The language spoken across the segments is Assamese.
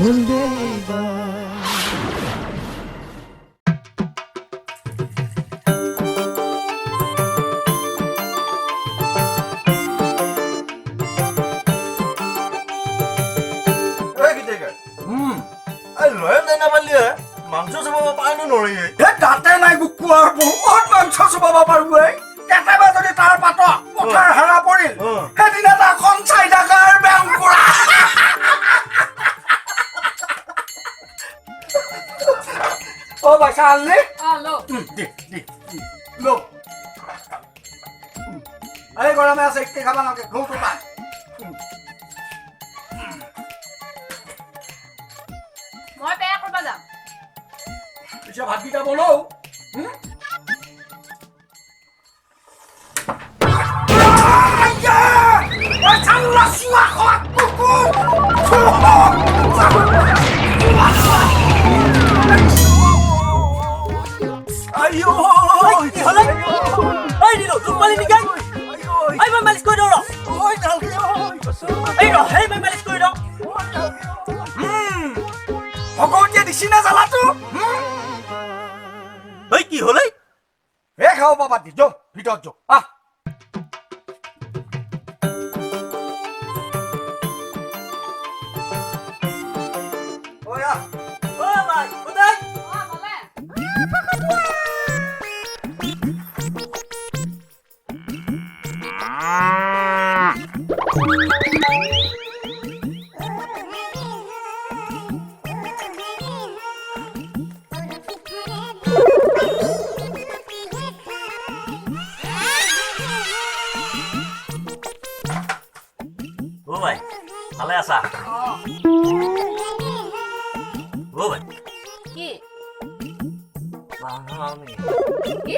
হ'লদে এইবাৰ মাংস চবাব পাই নৰি তাতে নাই কুকুৱাৰ বহুত মাংস চবাব পাৰো কেতিয়াবা যদি তাৰ পাতত পথাৰ হাৰা পৰিল সেইদিনা তাখন চাই থাকাৰ বেং কৰা অ বাইছা আনলি এই গৰমে আছে একে খাবা নাকে ঘুমটো পাই মই বেয়া কৰিব যাম পিছে ভাতকেইটা বনাও ভগৱতীয়ে দিছি না জ্বালাটো কি হলে খাব পাবা দি যো ভিতৰত যো আহ ভাই ভালে আছা ও ভাই কি কি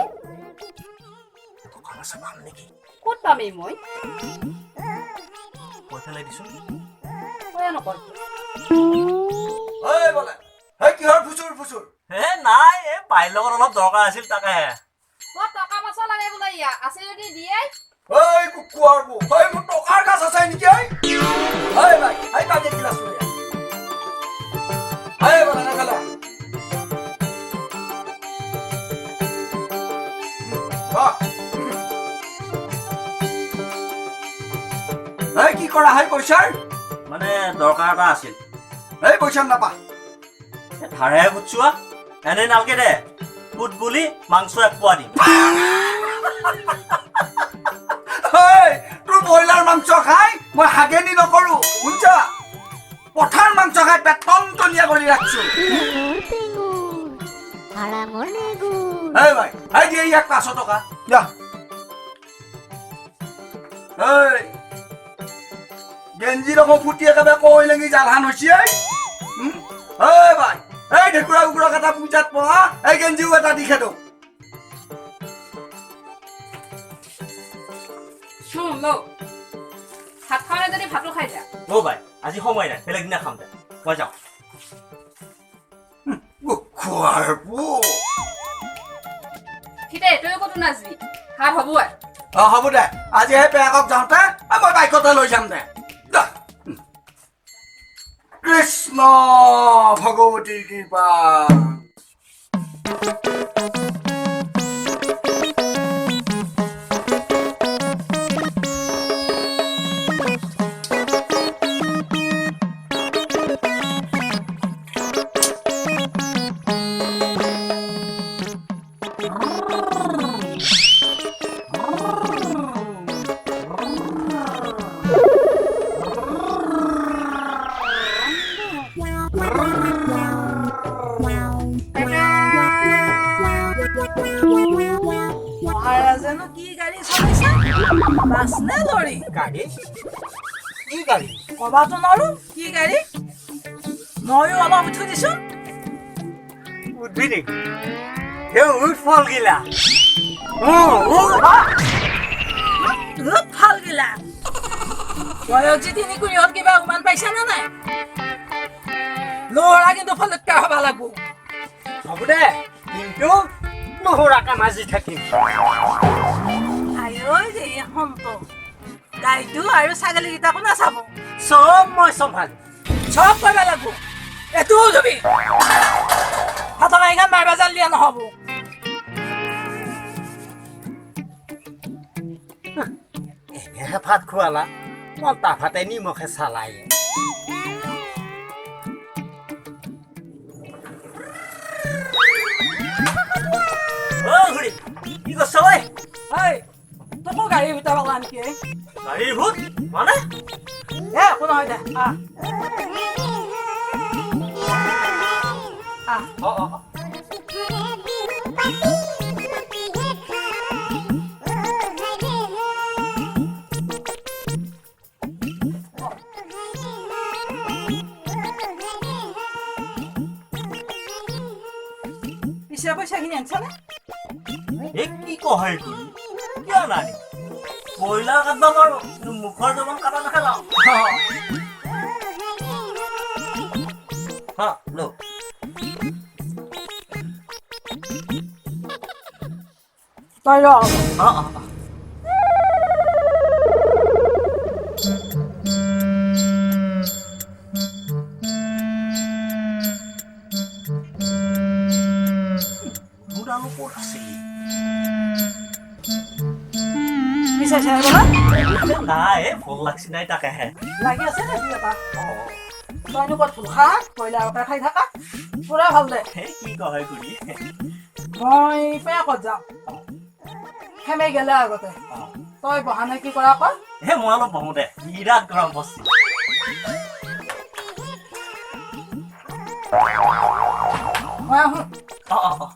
দোকান আছে পাম নেকি ক'ত পামেই মই পইচা লাই দিছো কয়া নকৰ এই বলে এই কিহৰ ফুচুৰ হে নাই এ পাইৰ লগত অলপ দৰকাৰ আছিল তাকেহে ক'ত টকা পইচা লাগে বোলে ইয়া আছে যদি দিয়ে এই কুকুৱাৰ বু এই মোৰ টকাৰ গাছ আছে নেকি এই ভাই এই কাজে গিলাস লৈ এই বলে না খালা এই কি কৰা হয় পইচাৰ মানে দৰকাৰ এটা আছিল এই পইচা নাপা ধাৰে গুচোৱা এনে নালকে দে ফুট বুলি মাংস এক পোৱা দিম তোৰ ব্ৰইলাৰ মাংস খাই মই হাগেনি নকৰো শুনছা পথাৰ মাংস খাই পেট টনটনীয়া কৰি ৰাখছো এই ভাই এই দিয়ে ইয়াক 500 টকা যা এই গেঞ্জি ৰকম ফুটি একেবাৰে কৈ লাগি জালহান হৈছে এই ভাই এই ঢেকুৰা কুকুৰা কাটা পূজাত পঢ়া এই গেঞ্জিও এটা দি খেদো ভাত খাওঁনে যদি ভাতো খাই যা ও ভাই আজি সময় নাই বেলেগ দিনা খাম দে মই যাওঁ খোৱাৰ সিতে তই ক'তো নাযাবি ভাত হ'ব হ'ব দে আজি সেই পেয়াকক যাওঁতে মই বাইকতে লৈ যাম দে কৃষ্ণ ভগৱতীৰ কৃপা মহাৰাজানো কি গাড়ী চলাইছে বাছ নে লৰি গাড়ী কি গাড়ী কবাতো নৰো কি গাড়ী ময়ো অলপ উঠি দিছো উঠবি নেকি উঠ ফল গিলা ভাল গিলা বয়স যি 3 কুৰিহত কিবা অকমান পাইছা নে নাই ল'ৰা কিন্তু ফলতকা হবা লাগব হ'ব দে কিন্তু নুহুৰাকে মাজি থাকিম আইঐ ৰে হন্ত গাইটো আৰু ছাগলীকেইটাকো নাচাব চব মই চম্ভালিম চব কৰিব লাগিব এইটোও যাবি ভাতৰ কাঁহীখন মাৰিবা জাল দিয়া নহ'ব এনেহে ভাত খোৱালা মন্তা ভাতে নিমখে চালাই ঘূৰি কি কৈছ ঐ ঐ তোকো গাড়ীৰ ভিতৰত পালা নেকি গাড়ীৰ ভূত মানে একো নহয় দে পিছে পইচাখিনি আনিছানে এই কি কয় তুমি কিয় নাই ব্ৰইলাৰ কাটবা পাৰো কিন্তু মুখৰ জবান কাটা নেখেলাও হা লো তই ৰ মুৰানো ক'ত আছে পিছে চাই বলা নাই ভাল লাগছি নাই তাকেহে লাগি আছে নে দুই এটা তইনো ক'ত ফুল খা ব্ৰইলাৰ এটা খাই থাকা পুৰা ভাল দে কি কয় ঘূৰি মই পেকত যাম খেমে গেলে আগতে তই বহানে কি কৰা কৰ মই অলপ বহো দে বিৰাট গৰম বস্তু মই আহোঁ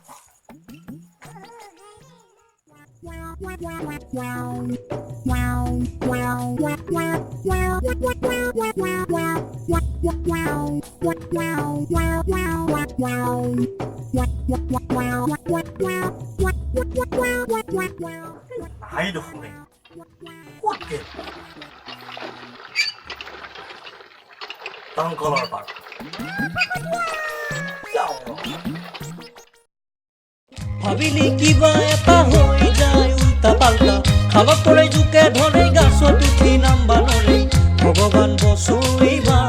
হাই দেখোন ক'ত গেল দংকলৰ পাৰ ভাবিলি কিবা এটা হৈ যায় উল্টা পাল্টা খালত পৰে জোকে ধৰে গাছত উঠি নাম্বা নৰে ভগৱান বচুইবা